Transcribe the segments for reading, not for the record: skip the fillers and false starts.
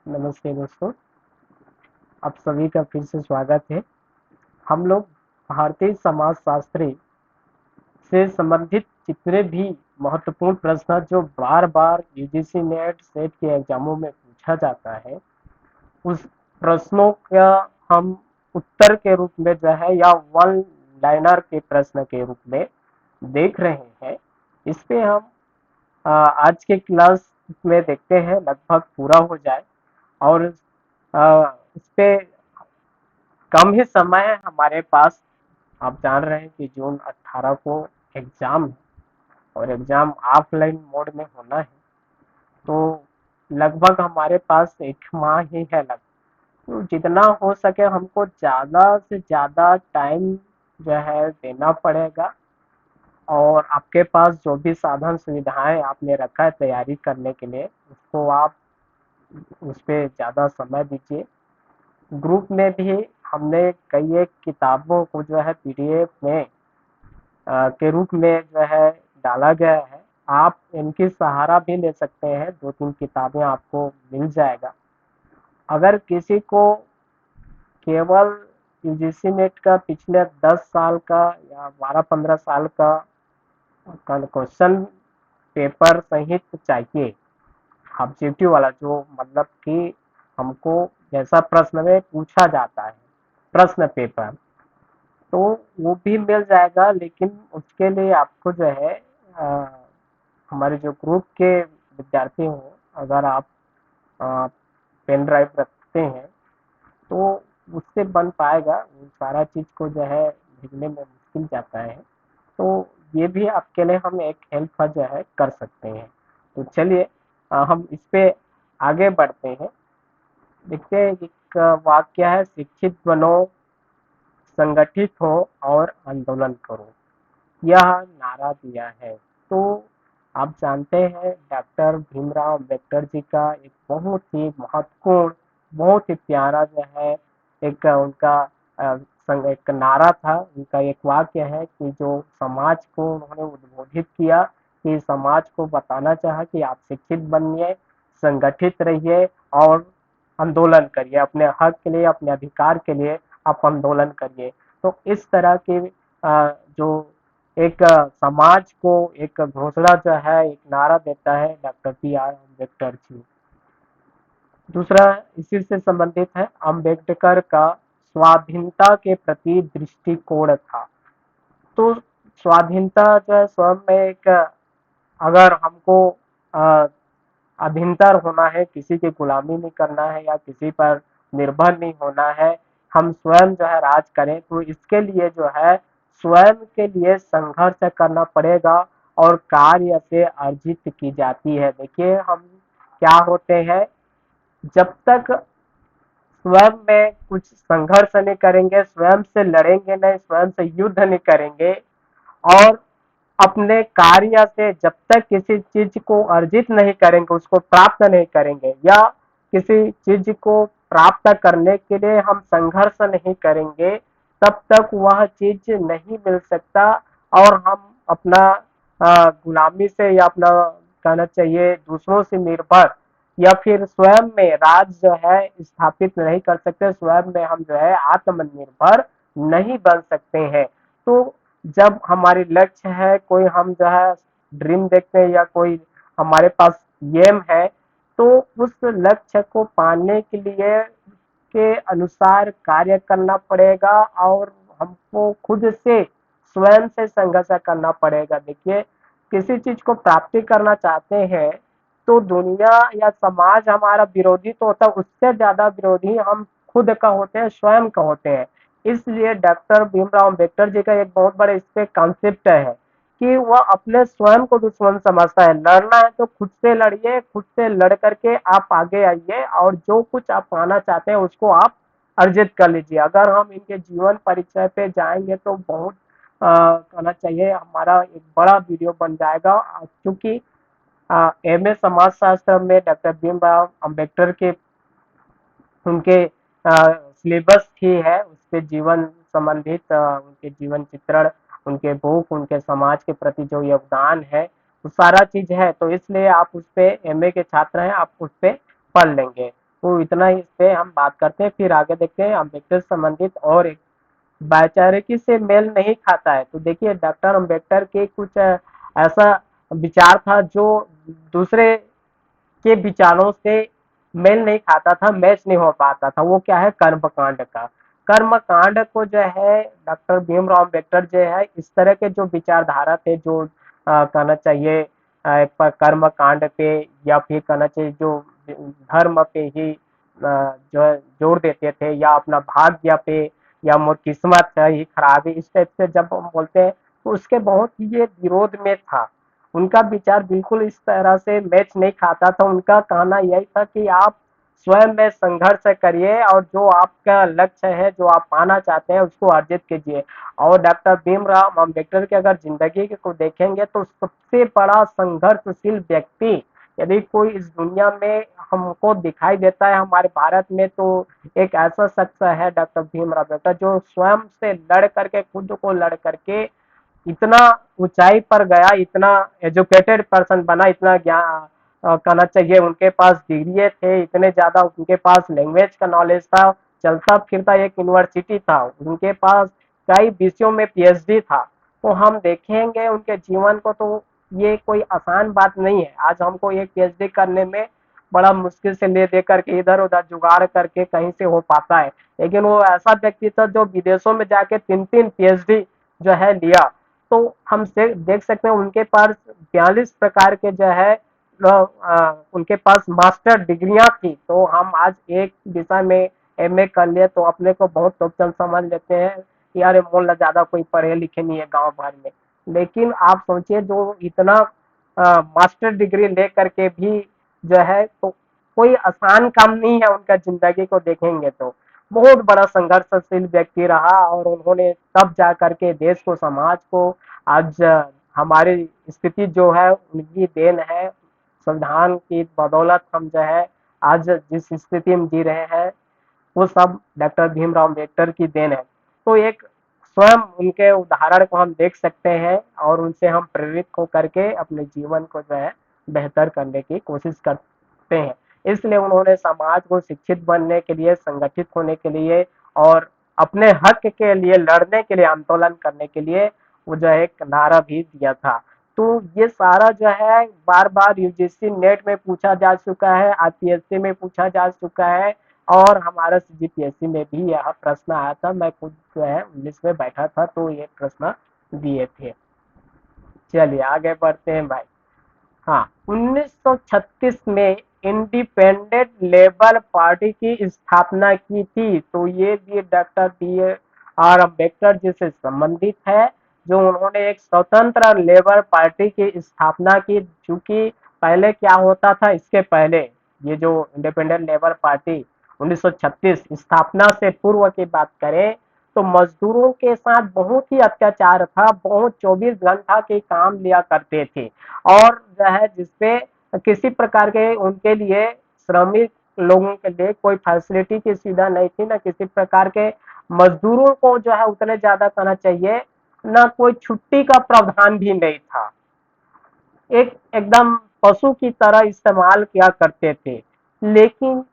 नमस्ते दोस्तों, आप सभी का फिर से स्वागत है। हम लोग भारतीय समाजशास्त्री से संबंधित जितने भी महत्वपूर्ण प्रश्न जो बार बार यूजीसी नेट सेट के एग्जामों में पूछा जाता है, उस प्रश्नों का हम उत्तर के रूप में जो है या वन लाइनर के प्रश्न के रूप में देख रहे हैं। इस पे हम आज के क्लास में देखते हैं, लगभग पूरा हो जाए। और इस पे कम ही समय है हमारे पास। आप जान रहे हैं कि जून 18 को एग्जाम है और एग्जाम ऑफलाइन मोड में होना है। तो लगभग हमारे पास एक माह ही है। तो जितना हो सके हमको ज़्यादा से ज़्यादा टाइम जो है देना पड़ेगा। और आपके पास जो भी साधन सुविधाएं आपने रखा है तैयारी करने के लिए, उसको आप उस पर ज़्यादा समय दीजिए। ग्रुप में भी हमने कई एक किताबों को जो है पीडीएफ में के रूप में जो है डाला गया है। आप इनकी सहारा भी ले सकते हैं, 2-3 किताबें आपको मिल जाएगा। अगर किसी को केवल यूजीसी नेट का पिछले 10 साल का या 12-15 साल का क्वेश्चन पेपर सहित चाहिए, ऑब्जेक्टिव वाला, जो मतलब कि हमको जैसा प्रश्न में पूछा जाता है, प्रश्न पेपर, तो वो भी मिल जाएगा। लेकिन उसके लिए आपको जो है अ, हमारे जो ग्रुप के विद्यार्थी हो, अगर आप पेन ड्राइव रखते हैं तो उससे बन पाएगा। वो सारा चीज़ को जो है भेजने में मुश्किल जाता है। तो ये भी आपके लिए हम एक हेल्प जो है कर सकते हैं। तो चलिए हम इस पे आगे बढ़ते हैं। देखते हैं, एक वाक्य है, शिक्षित बनो, संगठित हो और आंदोलन करो, यह नारा दिया है। तो आप जानते हैं डॉक्टर भीमराव अम्बेडकर जी का एक बहुत ही महत्वपूर्ण, बहुत ही प्यारा जो है एक उनका एक नारा था, उनका एक वाक्य है कि जो समाज को उन्होंने उद्बोधित किया, कि समाज को बताना चाहा कि आप शिक्षित बनिए, संगठित रहिए और आंदोलन करिए, अपने हक के लिए, अपने अधिकार के लिए आप आंदोलन करिए। तो इस तरह की जो एक समाज को एक घोषणा जो है, एक नारा देता है डॉक्टर बी आर अम्बेडकर जी। दूसरा इसी से संबंधित है, अम्बेडकर का स्वाधीनता के प्रति दृष्टिकोण था। तो स्वाधीनता जो है स्वयं में एक, अगर हमको अधीनतर होना है, किसी की गुलामी नहीं करना है या किसी पर निर्भर नहीं होना है, हम स्वयं जो है राज करें, तो इसके लिए जो है स्वयं के लिए संघर्ष करना पड़ेगा और कार्य से अर्जित की जाती है। देखिए, हम क्या होते हैं, जब तक स्वयं में कुछ संघर्ष नहीं करेंगे, स्वयं से लड़ेंगे नहीं, स्वयं से युद्ध नहीं करेंगे और अपने कार्य से जब तक किसी चीज को अर्जित नहीं करेंगे, उसको प्राप्त नहीं करेंगे, या किसी चीज को प्राप्त करने के लिए हम संघर्ष नहीं करेंगे, तब तक वह चीज नहीं मिल सकता। और हम अपना गुलामी से, या अपना कहना चाहिए दूसरों से निर्भर, या फिर स्वयं में राज जो है स्थापित नहीं कर सकते, स्वयं में हम जो है आत्मनिर्भर नहीं बन सकते हैं। तो जब हमारी लक्ष्य है, कोई हम जो है ड्रीम देखते हैं या कोई हमारे पास एम है, तो उस लक्ष्य को पाने के लिए के अनुसार कार्य करना पड़ेगा और हमको खुद से स्वयं से संघर्ष करना पड़ेगा। देखिए, किसी चीज को प्राप्ति करना चाहते हैं तो दुनिया या समाज हमारा विरोधी तो होता है, उससे ज्यादा विरोधी हम खुद का होते हैं, स्वयं का होते हैं। इसलिए डॉक्टर भीमराव अम्बेडकर जी का एक बहुत बड़ा इस पे कॉन्सेप्ट है कि वह अपने स्वयं को दुश्मन समझता है। लड़ना है तो खुद से लड़िए, खुद से लड़ करके आप आगे आइए और जो कुछ आप पाना चाहते हैं उसको आप अर्जित कर लीजिए। अगर हम इनके जीवन परिचय पे जाएंगे तो बहुत कहना चाहिए हमारा एक बड़ा वीडियो बन जाएगा, क्योंकि एमए समाजशास्त्र में डॉक्टर भीमराव अम्बेडकर के उनके सिलेबस ही है, उसके जीवन संबंधित उनके जीवन चित्रण, उनके बुक, उनके समाज के प्रति जो योगदान है, वो सारा चीज है। तो इसलिए आप उस पे एमए के छात्र हैं, आप उस पे पढ़ लेंगे। तो इतना इस पे हम बात करते हैं, फिर आगे देखते हैं अम्बेडकर से संबंधित और एक वैचारिकी से मेल नहीं खाता है। तो देखिए डॉक्टर अम्बेडकर के कुछ ऐसा विचार था जो दूसरे के विचारों से मेल नहीं खाता था, मैच नहीं हो पाता था। वो क्या है, कर्मकांड का। कर्मकांड को जो है डॉक्टर भीमराव अम्बेडकर जो है इस तरह के जो विचारधारा थे, जो कहना चाहिए कर्मकांड पे, या फिर कहना चाहिए जो धर्म पे ही जो है जोर देते थे, या अपना भाग्य पे, या मोर किस्मत है ही खराब है, इस टाइप से जब हम बोलते हैं तो उसके बहुत ही ये विरोध में था। उनका विचार बिल्कुल इस तरह से मैच नहीं खाता था। उनका कहना यही था कि आप स्वयं में संघर्ष करिए और जो आपका लक्ष्य है, जो आप पाना चाहते हैं, उसको अर्जित कीजिए। और डॉक्टर भीमराव अम्बेडकर की अगर जिंदगी को देखेंगे तो सबसे बड़ा संघर्षशील व्यक्ति यदि कोई इस दुनिया में हमको दिखाई देता है हमारे भारत में, तो एक ऐसा शख्स है डॉक्टर भीमराव अम्बेडकर, जो स्वयं से लड़ करके, खुद को लड़ करके इतना ऊंचाई पर गया, इतना एजुकेटेड पर्सन बना, इतना ज्ञान कहना चाहिए उनके पास डिग्री थे, इतने ज्यादा उनके पास लैंग्वेज का नॉलेज था, चलता फिरता एक यूनिवर्सिटी था उनके पास, कई विषयों में पीएचडी था। तो हम देखेंगे उनके जीवन को तो ये कोई आसान बात नहीं है। आज हमको एक पीएचडी करने में बड़ा मुश्किल से ले दे करके इधर उधर जुगाड़ करके कहीं से हो पाता है, लेकिन वो ऐसा व्यक्ति था जो विदेशों में जाके तीन तीन पीएचडी जो है लिया। तो हम से देख सकते हैं उनके पास 42 प्रकार के जो है उनके पास मास्टर डिग्रियां थी। तो हम आज एक दिशा में एमए कर लिए तो अपने को बहुत टोपचन समझ लेते हैं कि यार मोल ज्यादा कोई पढ़े लिखे नहीं है गांव भर में। लेकिन आप सोचिए जो इतना मास्टर डिग्री ले करके भी जो है, तो कोई आसान काम नहीं है। उनका जिंदगी को देखेंगे तो बहुत बड़ा संघर्षशील व्यक्ति रहा, और उन्होंने तब जा करके देश को, समाज को आज हमारी स्थिति जो है उनकी देन है। संविधान की बदौलत हम जो है आज जिस स्थिति में जी रहे हैं, वो सब डॉक्टर भीमराव अम्बेडकर की देन है। तो एक स्वयं उनके उदाहरण को हम देख सकते हैं और उनसे हम प्रेरित हो करके अपने जीवन को जो है बेहतर करने की कोशिश करते हैं। इसलिए उन्होंने समाज को शिक्षित बनने के लिए, संगठित होने के लिए और अपने हक के लिए लड़ने के लिए, आंदोलन करने के लिए वो जो है एक नारा भी दिया था। तो ये सारा जो है बार बार यूजीसी नेट में पूछा जा चुका है, आईपीएससी में पूछा जा चुका है, और हमारा सीजीपीएससी में भी यह प्रश्न आया था। मैं खुद जो है 19 में बैठा था तो ये प्रश्न दिए थे। चलिए आगे बढ़ते हैं भाई। हाँ, 1936 में इंडिपेंडेंट लेबर पार्टी की स्थापना की थी। तो ये भी डॉक्टर बी आर अम्बेडकर जी से संबंधित है, जो उन्होंने एक स्वतंत्र लेबर पार्टी की स्थापना की। चूंकि पहले क्या होता था, इसके पहले ये जो इंडिपेंडेंट लेबर पार्टी 1936 स्थापना से पूर्व की बात करें तो मजदूरों के साथ बहुत ही अत्याचार था, बहुत 24 घंटा के काम लिया करते थे, और जो है जिसपे किसी प्रकार के उनके लिए, श्रमिक लोगों के लिए कोई फैसिलिटी की सुविधा नहीं थी, ना किसी प्रकार के मजदूरों को जो है उतने ज्यादा कहना चाहिए, ना कोई छुट्टी का प्रावधान भी नहीं था। एक एकदम पशु की तरह इस्तेमाल किया करते थे। लेकिन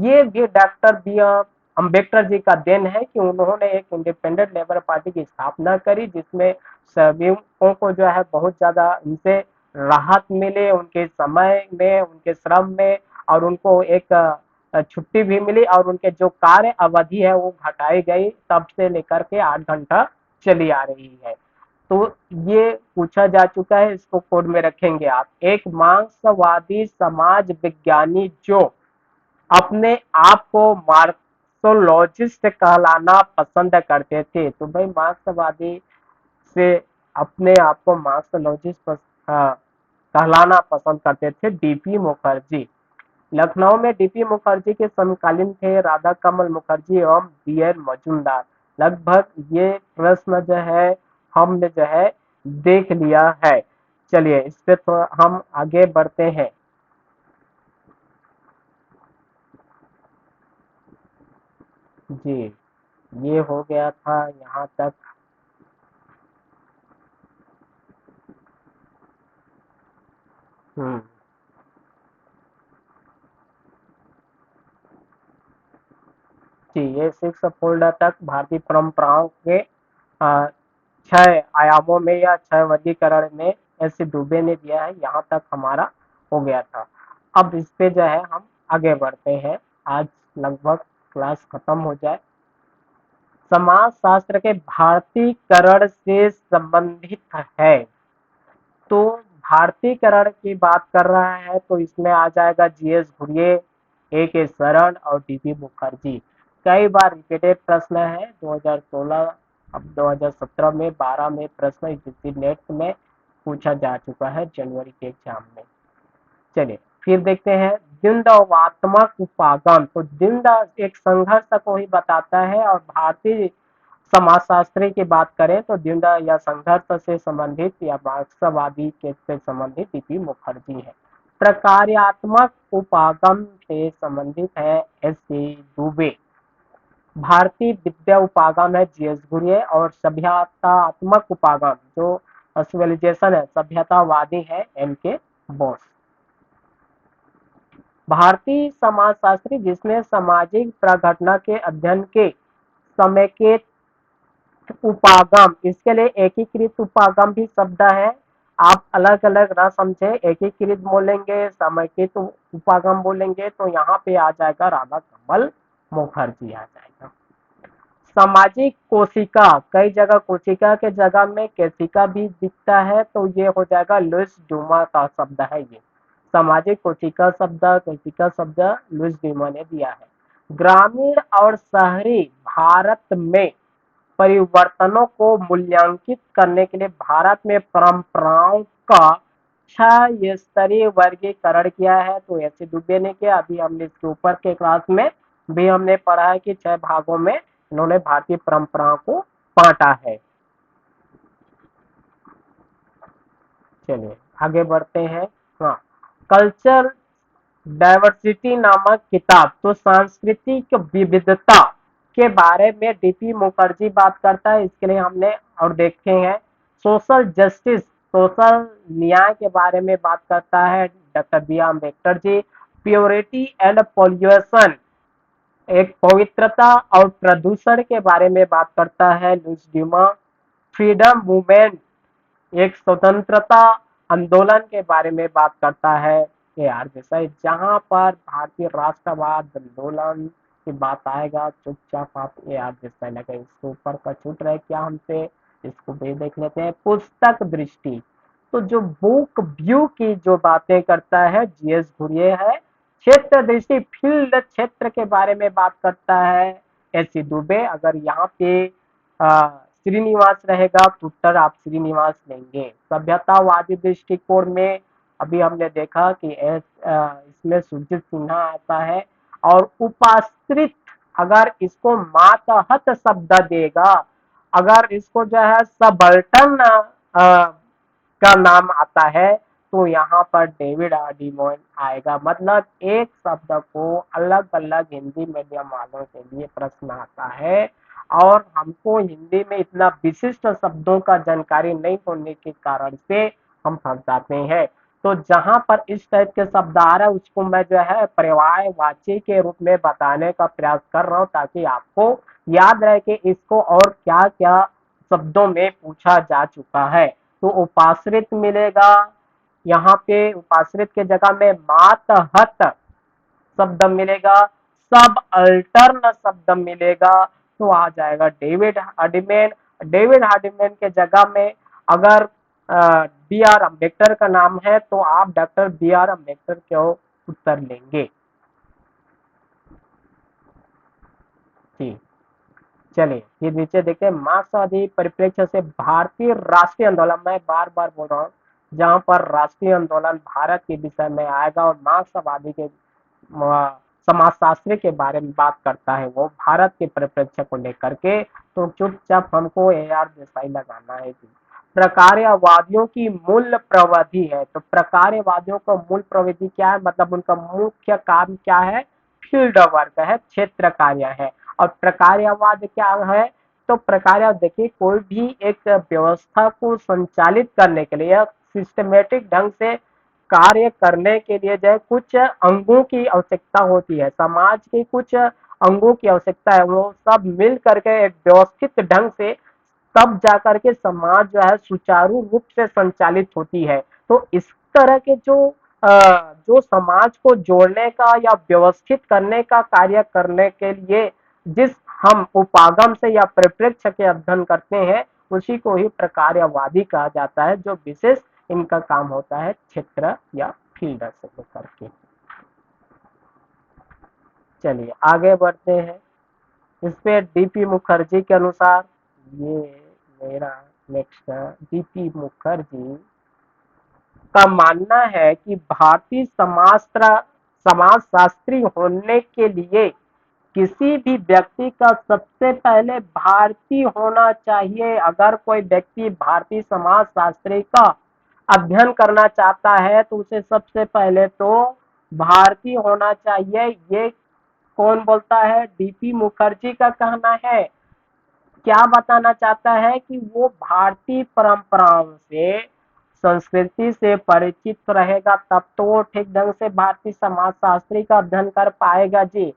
ये भी डॉक्टर बी आर अम्बेडकर जी का देन है कि उन्होंने एक इंडिपेंडेंट लेबर पार्टी की स्थापना करी, जिसमें श्रमिकों को जो है बहुत ज्यादा इनसे राहत मिले, उनके समय में, उनके श्रम में, और उनको एक छुट्टी भी मिली, और उनके जो कार्य अवधि है वो घटाई गई, तब से लेकर के 8 घंटा चली आ रही है। तो ये पूछा जा चुका है, इसको कोड में रखेंगे आप। एक मार्क्सवादी समाज विज्ञानी जो अपने आप को मार्क्सोलॉजिस्ट कहलाना पसंद करते थे। तो भाई मार्क्सवादी से अपने आप को मार्क्सोलॉजिस्ट कहलाना पसंद करते थे डीपी मुखर्जी। लखनऊ में डीपी मुखर्जी के समकालीन थे राधा कमल मुखर्जी एवं बी एन मजूमदार। लगभग ये प्रश्न जो है हमने जो है देख लिया है। चलिए इस पे तो हम आगे बढ़ते हैं। जी, ये हो गया था यहाँ तक। हम्म। जी, ये 6 फोल्ड तक भारतीय परंपराओं के 6 आयामों में या 6 वर्गीकरण में ऐसे दुबे ने दिया है, यहाँ तक हमारा हो गया था। अब इस पे जो है हम आगे बढ़ते हैं। आज लगभग क्लास खत्म हो जाए। समाज शास्त्र के भारतीयकरण से संबंधित है, तो भारतीयकरण की बात कर रहा है तो इसमें आ जाएगा जीएस घुरिये, ए के शरण और डीपी मुखर्जी। कई बार रिपीटेड प्रश्न है 2016, अब 2017 में 12 में प्रश्न नेट में पूछा जा चुका है जनवरी के एग्जाम में। चलिए फिर देखते हैं द्वंद्वात्मक उपागम। तो द्वंद्व एक संघर्ष को ही बताता है, और भारतीय समाजशास्त्री की बात करें तो द्वंद्व या संघर्ष से संबंधित या मार्क्सवादी के से संबंधित डीपी मुखर्जी है। प्रकार्यात्मक उपागम से संबंधित है एस सी दुबे। भारतीय विद्या उपागम है जीएस घुरिये, और सभ्यतात्मक उपागम जो सिविलाइजेशन है सभ्यतावादी है एम के बोस। भारतीय समाजशास्त्री जिसने सामाजिक प्रघटना के अध्ययन के समय के उपागम, इसके लिए एकीकृत उपागम भी शब्द है। आप अलग अलग ना समझे, एकीकृत बोलेंगे समेकित उपागम बोलेंगे तो यहाँ पे आ जाएगा राधा कमल मुखर्जी आ जाएगा। सामाजिक कोशिका, कई जगह कोशिका के जगह में केशिका भी दिखता है, तो ये हो जाएगा लुइस डूमा का शब्द है। ये सामाजिक कोशिका शब्द, कोशिका शब्द लुइस डूमा ने दिया है। ग्रामीण और शहरी भारत में परिवर्तनों को मूल्यांकित करने के लिए भारत में परंपराओं का 6 स्तरीय वर्गीकरण किया है, तो ऐसे दुबे ने किया। अभी हमने इसके ऊपर के क्लास में भी हमने पढ़ा है कि 6 भागों में इन्होंने भारतीय परंपराओं को बांटा है। चलिए आगे बढ़ते हैं। हाँ, कल्चर डाइवर्सिटी नामक किताब, तो सांस्कृतिक विविधता के बारे में डीपी मुखर्जी बात करता है। इसके लिए हमने और देखे हैं सोशल जस्टिस, सोशल न्याय के बारे में बात करता है doctor B R Ambedkar ji. Purity and pollution, एक पवित्रता और प्रदूषण के बारे में बात करता है लुइस ड्यूमा। फ्रीडम मूवमेंट, एक स्वतंत्रता आंदोलन के बारे में बात करता है ए आर देसाई। जहां पर भारतीय राष्ट्रवाद आंदोलन की बात आएगा चुपचाप आप ए आर देसाई लगे। इसके ऊपर का छूट रहे क्या हमसे, इसको भी देख लेते हैं। पुस्तक दृष्टि, तो जो बुक व्यू की जो बातें करता है जीएस घुरिये है। क्षेत्र दृष्टि, फील्ड क्षेत्र के बारे में बात करता है एस सी दुबे। अगर यहाँ पे श्रीनिवास रहेगा तो उत्तर आप श्रीनिवास लेंगे। सभ्यतावादी दृष्टिकोण में अभी हमने देखा कि इसमें सुरजीत सिन्हा आता है। और उपाश्रित, अगर इसको मातहत शब्द देगा, अगर इसको जो है सबल्टन का नाम आता है तो यहाँ पर डेविड आर्डिमोन आएगा। मतलब एक शब्द को अलग अलग हिंदी मीडियम वालों के लिए प्रश्न आता है, और हमको हिंदी में इतना विशिष्ट शब्दों का जानकारी नहीं होने के कारण से हम फंस जाते हैं। तो जहां पर इस टाइप के शब्द आ रहा है उसको मैं जो है पर्यायवाची के रूप में बताने का प्रयास कर रहा हूं, ताकि आपको याद रहे कि इसको और क्या क्या शब्दों में पूछा जा चुका है। तो उपाश्रित मिलेगा, यहाँ पे उपाश्रित के जगह में मातहत शब्द मिलेगा, सब अल्टर्न शब्द मिलेगा, तो आ जाएगा डेविड हार्डिमैन। डेविड हार्डिमैन के जगह में अगर बी आर अम्बेडकर का नाम है तो आप डॉक्टर बी आर अम्बेडकर को उत्तर लेंगे। जी चलिए फिर नीचे देखते मार्क्सवादी परिप्रेक्ष्य से भारतीय राष्ट्रीय आंदोलन, मैं बार बार बोल रहा हूँ, जहां पर राष्ट्रीय आंदोलन भारत के विषय में आएगा और मार्क्सवादी के समाजशास्त्री के बारे में बात करता है वो भारत के परिप्रेक्ष्य को लेकर के, तो चुपचाप हमको ए आर देसाई लगाना है। प्रकार्यवादियों की मूल प्रविधि है, तो प्रकार्यवादियों का मूल प्रविधि क्या है, मतलब उनका मुख्य काम क्या है, फील्ड वर्क है, क्षेत्र कार्य है। और प्रकार्यवाद क्या है, तो प्रकार्य देखिए कोई भी एक व्यवस्था को संचालित करने के लिए सिस्टमेटिक ढंग से कार्य करने के लिए जो है कुछ अंगों की आवश्यकता होती है, समाज के कुछ अंगों की आवश्यकता है, वो सब मिल करके एक व्यवस्थित ढंग से तब जाकर के समाज जो है सुचारू रूप से संचालित होती है। तो इस तरह के जो समाज को जोड़ने का या व्यवस्थित करने का कार्य करने के लिए जिस हम उपागम से या परिप्रेक्ष्य के अध्ययन करते हैं, उसी को ही प्रकार्यवादी कहा जाता है, जो विशेष इनका काम होता है क्षेत्र या फील्ड से लेकर के। चलिए आगे बढ़ते हैं। इस पे डीपी मुखर्जी के अनुसार, ये मेरा नेक्स्ट डीपी मुखर्जी का मानना है कि भारतीय समाजशास्त्री होने के लिए किसी भी व्यक्ति का सबसे पहले भारतीय होना चाहिए। अगर कोई व्यक्ति भारतीय समाजशास्त्री का अध्ययन करना चाहता है तो उसे सबसे पहले तो भारतीय होना चाहिए। ये कौन बोलता है? डीपी मुखर्जी का कहना है। क्या बताना चाहता है कि वो भारतीय परंपराओं से, संस्कृति से परिचित रहेगा, तब तो वो ठीक ढंग से भारतीय समाजशास्त्री का अध्ययन कर पाएगा जी।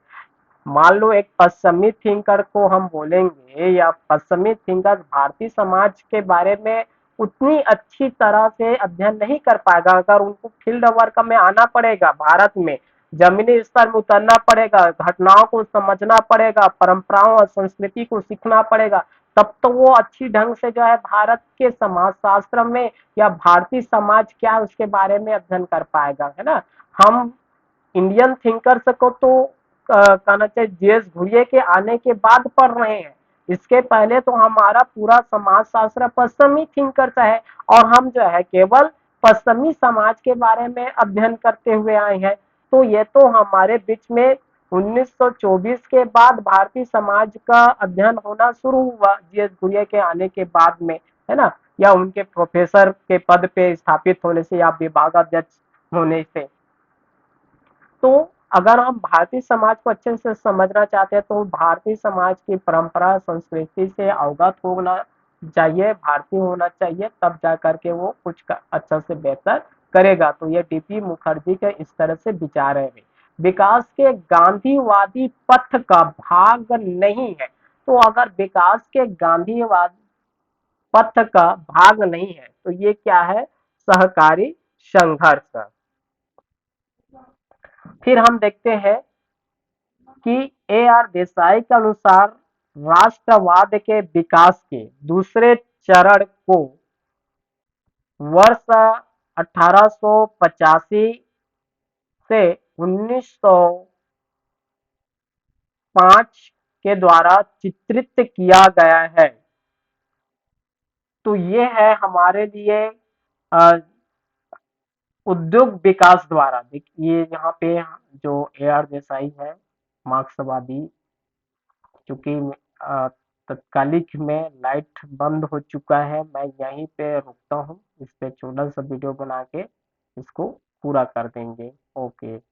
मान लो एक पश्चिमी थिंकर को हम बोलेंगे, या पश्चिमी थिंकर भारतीय समाज के बारे में उतनी अच्छी तरह से अध्ययन नहीं कर पाएगा। अगर उनको फील्ड वर्क में आना पड़ेगा, भारत में जमीनी स्तर में उतरना पड़ेगा, घटनाओं को समझना पड़ेगा, परंपराओं और संस्कृति को सीखना पड़ेगा, तब तो वो अच्छी ढंग से जो है भारत के समाज शास्त्र में या भारतीय समाज क्या है उसके बारे में अध्ययन कर पाएगा, है ना। हम इंडियन थिंकर्स को तो कहना चाहिए जीएस घुरिये के आने के बाद पढ़ रहे हैं। इसके पहले तो हमारा पूरा समाज शास्त्र पश्चिमी थिंकर्स है, और हम जो है केवल पश्चिमी समाज के बारे में अध्ययन करते हुए आए हैं। तो ये तो हमारे बीच में 1924 के बाद भारतीय समाज का अध्ययन होना शुरू हुआ, जीएस घुरिये के आने के बाद में, है ना, या उनके प्रोफेसर के पद पे स्थापित होने से या विभागाध्यक्ष होने से। तो अगर हम भारतीय समाज को अच्छे से समझना चाहते हैं तो भारतीय समाज की परंपरा संस्कृति से अवगत होना चाहिए, भारतीय होना चाहिए, तब जा करके वो कुछ अच्छा से बेहतर करेगा। तो ये डीपी मुखर्जी के इस तरह से विचार है। विकास के गांधीवादी पथ का भाग नहीं है। तो अगर विकास के गांधीवाद पथ का भाग नहीं है तो ये क्या है? सहकारी संघर्ष। फिर हम देखते हैं कि ए आर देसाई के अनुसार राष्ट्रवाद के विकास के दूसरे चरण को वर्ष 1885 से 1905 के द्वारा चित्रित किया गया है। तो ये है हमारे लिए उद्योग विकास द्वारा। देखिए यहाँ पे जो ए आर देसाई है मार्क्सवादी, चूंकि तत्कालिक में लाइट बंद हो चुका है, मैं यहीं पे रुकता हूँ। इस पे छोटा सा वीडियो बना के इसको पूरा कर देंगे। ओके।